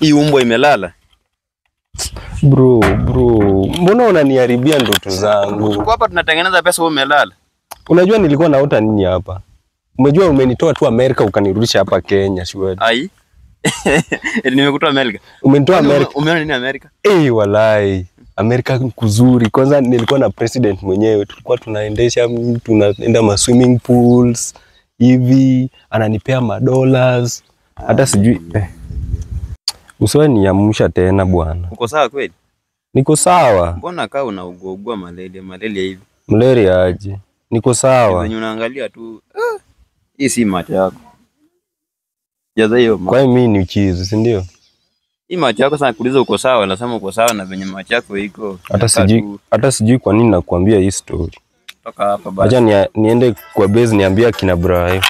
Hii umbwa imelala. Bro, mbona unaniharibia ndoto zangu? Tuko hapa tunatengeneza pesa, wewe umelala. Unajua nilikuwa naota nini hapa? Umejua umenitoa tu Amerika ukanirudisha hapa Kenya, shwari. Ai. Nimekutoa Amerika. Umenitoa Amerika. Umeona nini Amerika? Walai. Amerika kuzuri. Kwanza nilikuwa na president mwenyewe. Tulikuwa tunaendesha, tunaenda ma swimming pools hivi, ananipea $. Hata sijui usiwe niamsha tena bwana. Uko sawa kweli? Niko sawa. Mbona kaa unaugua malaria hivi? Malaria aje? Niko sawa. Wenye unaangalia tu. Hii si macho yako. Jaza hiyo. Kwa hiyo mimi ni chizi, si ndio? Hii macho yako sana kuuliza uko sawa, nasema uko sawa na venye macho yako iko. Hata sijui kwa nini nakwambia hii story. Toka hapa basi. Acha niende kwa base niambia kina Brian.